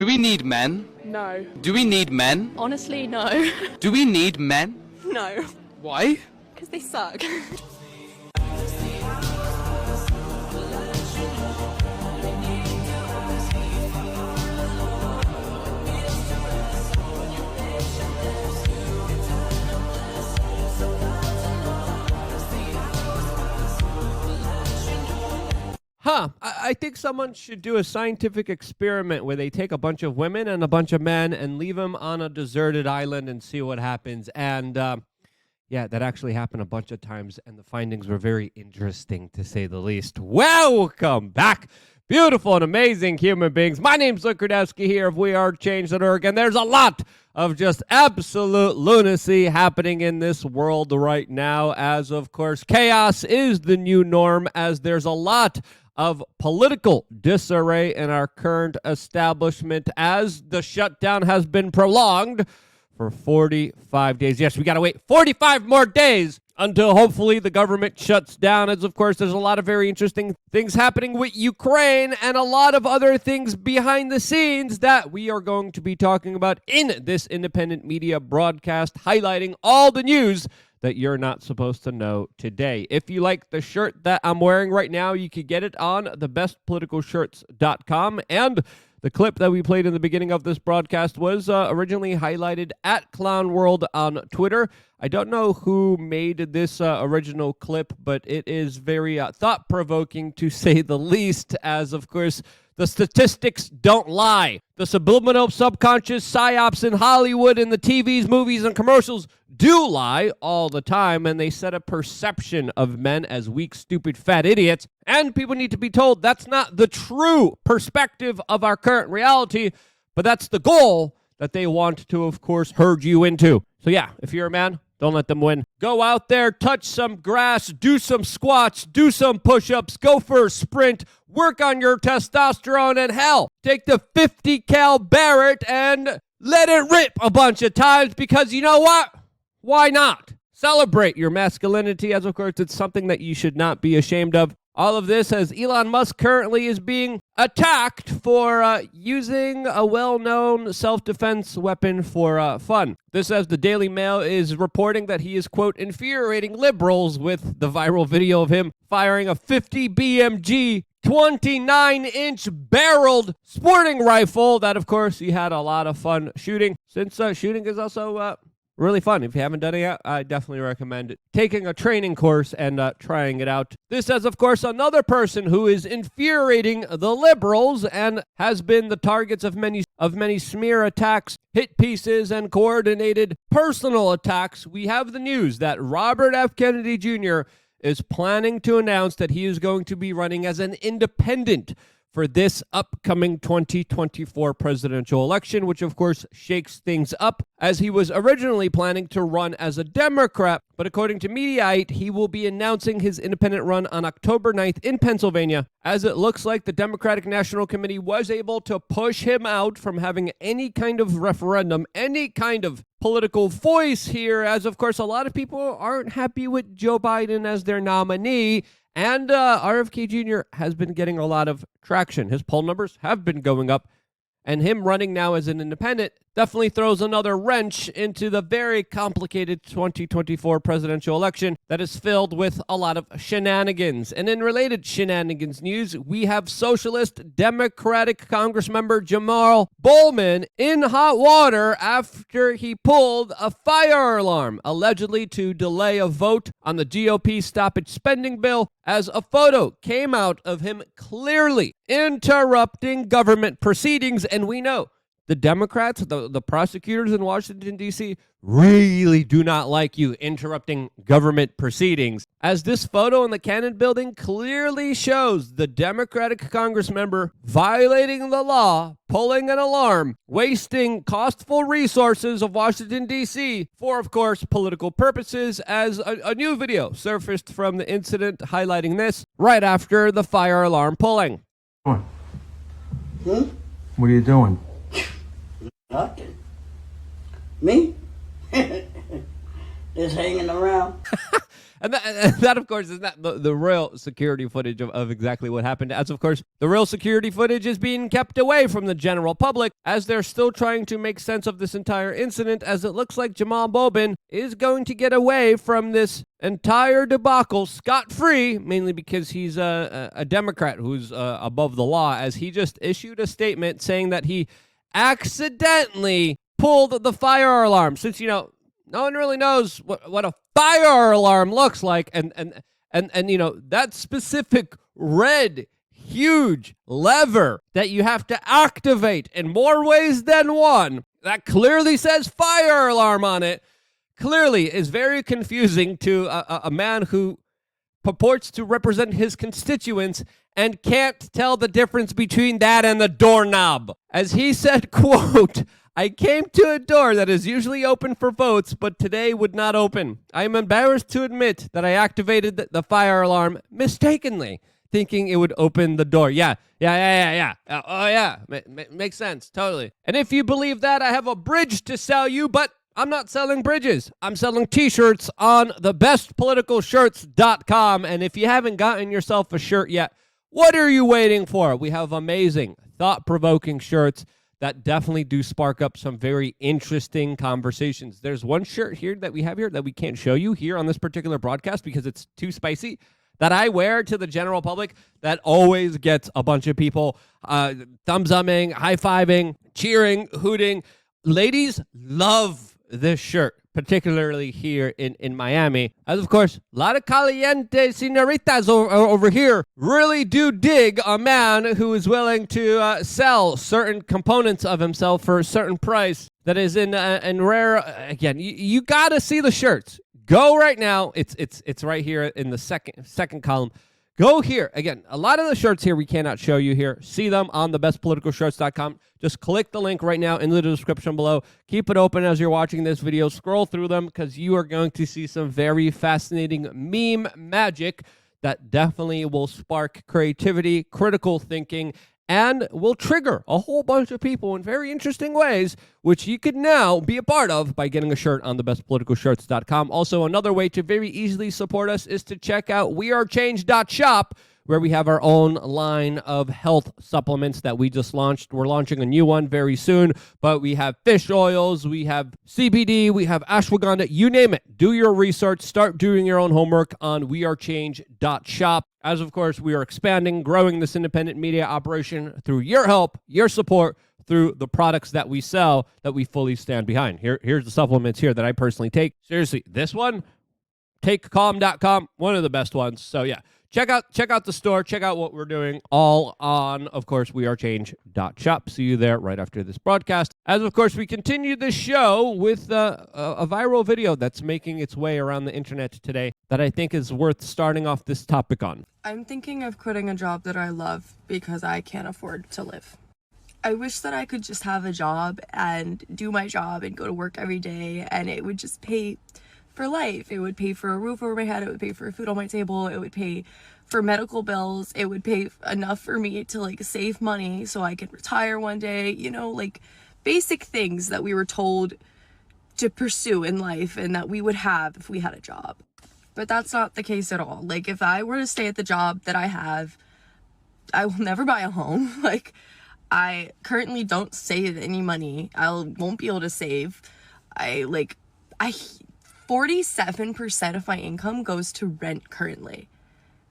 Do we need men? No. Do we need men? Honestly, no. Do we need men? No. Why? Because they suck. I think someone should do a scientific experiment where they take a bunch of women and a bunch of men and leave them on a deserted island and see what happens. And yeah, that actually happened a bunch of times, and the findings were very interesting, to say the least. Welcome back, beautiful and amazing human beings. My name's Luke Rudowski here of WeAreChange.org, and there's a lot of just absolute lunacy happening in this world right now, as, of course, chaos is the new norm, as there's a lot of political disarray in our current establishment as the shutdown has been prolonged for 45 days. Yes, we got to wait 45 more days until hopefully the government shuts down. As of course, there's a lot of very interesting things happening with Ukraine and a lot of other things behind the scenes that we are going to be talking about in this independent media broadcast, highlighting all the news that you're not supposed to know today. If you like the shirt that I'm wearing right now, you can get it on thebestpoliticalshirts.com. And the clip that we played in the beginning of this broadcast was originally highlighted at Clown World on Twitter. I don't know who made this original clip, but it is very thought-provoking, to say the least, as, of course, the statistics don't lie. The subliminal, subconscious psyops in Hollywood and the TVs, movies, and commercials do lie all the time, and they set a perception of men as weak, stupid, fat idiots. And people need to be told that's not the true perspective of our current reality, but that's the goal that they want to, of course, herd you into. So yeah, if you're a man, don't let them win. Go out there, touch some grass, do some squats, do some push-ups, go for a sprint, work on your testosterone, and hell, take the 50 cal Barrett and let it rip a bunch of times, because you know what? Why not? Celebrate your masculinity, as of course it's something that you should not be ashamed of. All of this as Elon Musk currently is being attacked for using a well-known self-defense weapon for fun. This as the Daily Mail is reporting that he is, quote, infuriating liberals with the viral video of him firing a 50 BMG 29-inch barreled sporting rifle that, of course, he had a lot of fun shooting. Since shooting is also really fun. If you haven't done it yet, I definitely recommend taking a training course and trying it out. This is, of course, another person who is infuriating the liberals and has been the targets of many smear attacks, hit pieces, and coordinated personal attacks. We have the news that Robert F. Kennedy Jr. is planning to announce that he is going to be running as an independent for this upcoming 2024 presidential election, which of course shakes things up, as he was originally planning to run as a Democrat. But according to Mediaite, he will be announcing his independent run on October 9th in Pennsylvania, as it looks like the Democratic National Committee was able to push him out from having any kind of referendum, any kind of political voice here, as of course a lot of people aren't happy with Joe Biden as their nominee. And RFK Jr. has been getting a lot of traction. His poll numbers have been going up, and him running now as an independent definitely throws another wrench into the very complicated 2024 presidential election that is filled with a lot of shenanigans. And in related shenanigans news, we have Socialist Democratic Congressmember Jamal Bowman in hot water after he pulled a fire alarm, allegedly to delay a vote on the GOP stoppage spending bill, as a photo came out of him clearly interrupting government proceedings. And we know the Democrats, the prosecutors in Washington, D.C., really do not like you interrupting government proceedings, as this photo in the Cannon building clearly shows the Democratic Congressmember violating the law, pulling an alarm, wasting costful resources of Washington, D.C. for, of course, political purposes, as a new video surfaced from the incident highlighting this right after the fire alarm pulling. What are you doing? Nothing. Me? Just hanging around. And that, of course, is not the real security footage of exactly what happened. As, of course, the real security footage is being kept away from the general public as they're still trying to make sense of this entire incident, as it looks like Jamal Bobin is going to get away from this entire debacle scot-free, mainly because he's a Democrat who's above the law, as he just issued a statement saying that he accidentally pulled the fire alarm. Since, no one really knows what a fire alarm looks like, and that specific red huge lever that you have to activate in more ways than one that clearly says fire alarm on it clearly is very confusing to a man who purports to represent his constituents and can't tell the difference between that and the doorknob. As he said, quote, "I came to a door that is usually open for votes, but today would not open. I am embarrassed to admit that I activated the fire alarm mistakenly, thinking it would open the door." Yeah. Oh, yeah. Makes sense. Totally. And if you believe that, I have a bridge to sell you, but I'm not selling bridges. I'm selling t-shirts on thebestpoliticalshirts.com. And if you haven't gotten yourself a shirt yet, what are you waiting for? We have amazing, thought-provoking shirts that definitely do spark up some very interesting conversations. There's one shirt here that we have here that we can't show you here on this particular broadcast because it's too spicy, that I wear to the general public that always gets a bunch of people thumbs-upping, high-fiving, cheering, hooting. Ladies love this shirt, particularly here in Miami. As, of course, a lot of caliente senoritas over here really do dig a man who is willing to sell certain components of himself for a certain price that is in rare. Again, you got to see the shirts. Go right now. It's right here in the second column. Go here. Again, a lot of the shirts here we cannot show you here. See them on thebestpoliticalshirts.com. Just click the link right now in the description below. Keep it open as you're watching this video. Scroll through them because you are going to see some very fascinating meme magic that definitely will spark creativity, critical thinking, and will trigger a whole bunch of people in very interesting ways, which you could now be a part of by getting a shirt on thebestpoliticalshirts.com. Also, another way to very easily support us is to check out wearechange.shop, where we have our own line of health supplements that we just launched. We're launching a new one very soon, but we have fish oils, we have CBD, we have ashwagandha, you name it. Do your research, start doing your own homework on wearechange.shop. As, of course, we are expanding, growing this independent media operation through your help, your support, through the products that we sell that we fully stand behind. Here's the supplements here that I personally take. Seriously, this one, takecalm.com, one of the best ones. So, yeah. Check out the store. Check out what we're doing, all on, of course, wearechange.shop. See you there right after this broadcast. As, of course, we continue the show with a viral video that's making its way around the internet today that I think is worth starting off this topic on. I'm thinking of quitting a job that I love because I can't afford to live. I wish that I could just have a job and do my job and go to work every day, and it would just pay for life. It would pay for a roof over my head. It would pay for food on my table. It would pay for medical bills. It would pay enough for me to save money so I could retire one day, basic things that we were told to pursue in life and that we would have if we had a job. But that's not the case at all. If I were to stay at the job that I have, I will never buy a home. I currently don't save any money. I won't be able to save. 47% of my income goes to rent currently,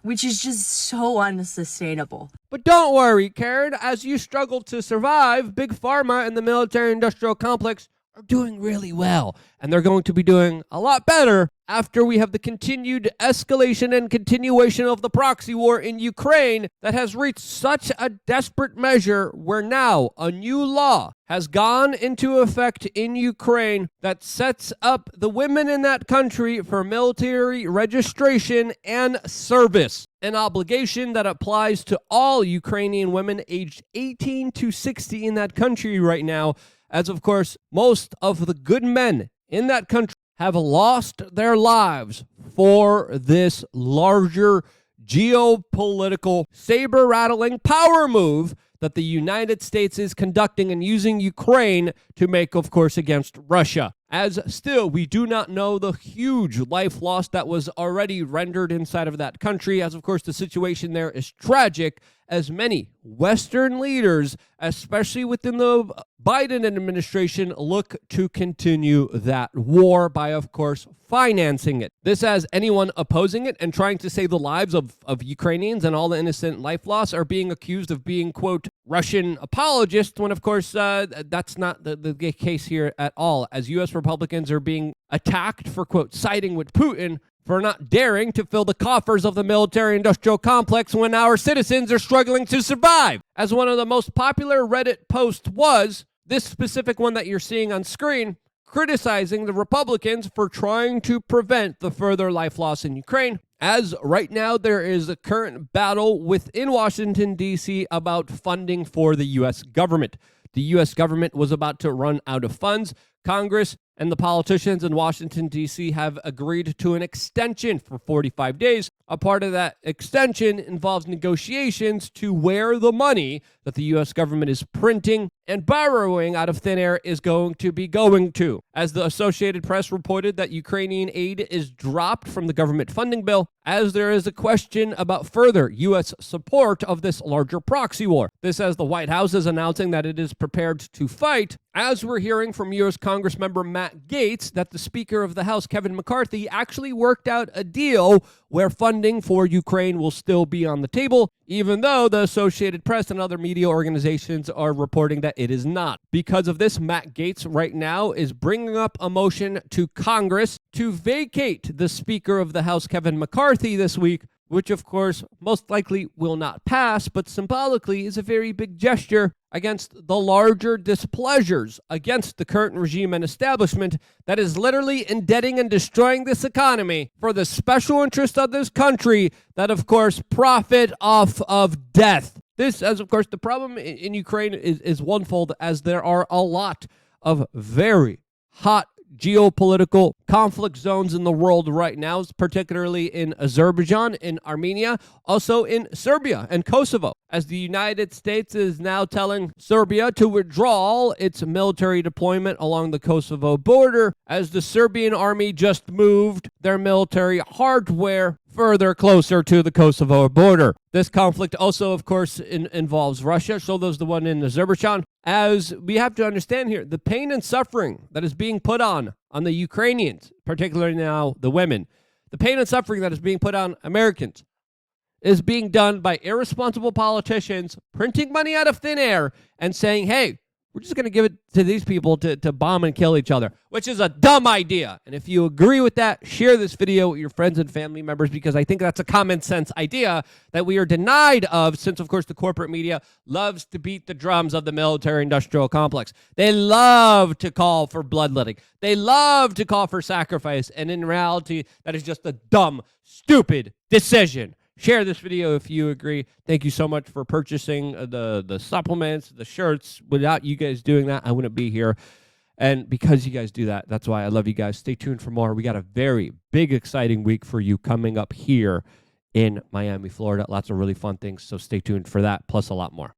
which is just so unsustainable. But don't worry, Karen. As you struggle to survive, Big Pharma and the military-industrial complex are doing really well, and they're going to be doing a lot better after we have the continued escalation and continuation of the proxy war in Ukraine that has reached such a desperate measure where now a new law has gone into effect in Ukraine that sets up the women in that country for military registration and service, an obligation that applies to all Ukrainian women aged 18 to 60 in that country right now, as, of course, most of the good men in that country have lost their lives for this larger geopolitical saber-rattling power move that the United States is conducting and using Ukraine to make, of course, against Russia. as still we do not know the huge life loss that was already rendered inside of that country, as of course the situation there is tragic, as many Western leaders, especially within the Biden administration, look to continue that war by, of course, financing it. This as anyone opposing it and trying to save the lives of Ukrainians and all the innocent life loss are being accused of being, quote, Russian apologists, when, of course, that's not the case here at all, as U.S. Republicans are being attacked for, quote, siding with Putin for not daring to fill the coffers of the military-industrial complex when our citizens are struggling to survive. As one of the most popular Reddit posts was, this specific one that you're seeing on screen, criticizing the Republicans for trying to prevent the further life loss in Ukraine, as right now there is a current battle within Washington, D.C. about funding for the U.S. government. The U.S. government was about to run out of funds. Congress and the politicians in Washington, D.C. have agreed to an extension for 45 days. A part of that extension involves negotiations to where the money that the U.S. government is printing and borrowing out of thin air is going to. As the Associated Press reported that Ukrainian aid is dropped from the government funding bill, as there is a question about further U.S. support of this larger proxy war. This as the White House is announcing that it is prepared to fight, as we're hearing from U.S. Congressmember Matt Gaetz that the Speaker of the House, Kevin McCarthy, actually worked out a deal where funding for Ukraine will still be on the table, even though the Associated Press and other media organizations are reporting that it is not. Because of this, Matt Gaetz right now is bringing up a motion to Congress to vacate the Speaker of the House, Kevin McCarthy, this week, which of course most likely will not pass, but symbolically is a very big gesture against the larger displeasures against the current regime and establishment that is literally indebting and destroying this economy for the special interest of this country that, of course, profit off of death. This, as of course, the problem in Ukraine is onefold, as there are a lot of very hot geopolitical conflict zones in the world right now, particularly in Azerbaijan, in Armenia, also in Serbia and Kosovo, as the United States is now telling Serbia to withdraw its military deployment along the Kosovo border, as the Serbian army just moved their military hardware further closer to the Kosovo border. This conflict also, of course, involves Russia, so does the one in Azerbaijan, as we have to understand here, the pain and suffering that is being put on the Ukrainians, particularly now the women, the pain and suffering that is being put on Americans is being done by irresponsible politicians printing money out of thin air and saying, hey, we're just going to give it to these people to bomb and kill each other, which is a dumb idea. And if you agree with that, share this video with your friends and family members, because I think that's a common sense idea that we are denied of, since, of course, the corporate media loves to beat the drums of the military-industrial complex. They love to call for bloodletting. They love to call for sacrifice. And in reality, that is just a dumb, stupid decision. Share this video if you agree. Thank you so much for purchasing the supplements, the shirts. Without you guys doing that, I wouldn't be here. And because you guys do that, that's why I love you guys. Stay tuned for more. We got a very big, exciting week for you coming up here in Miami, Florida. Lots of really fun things. So stay tuned for that, plus a lot more.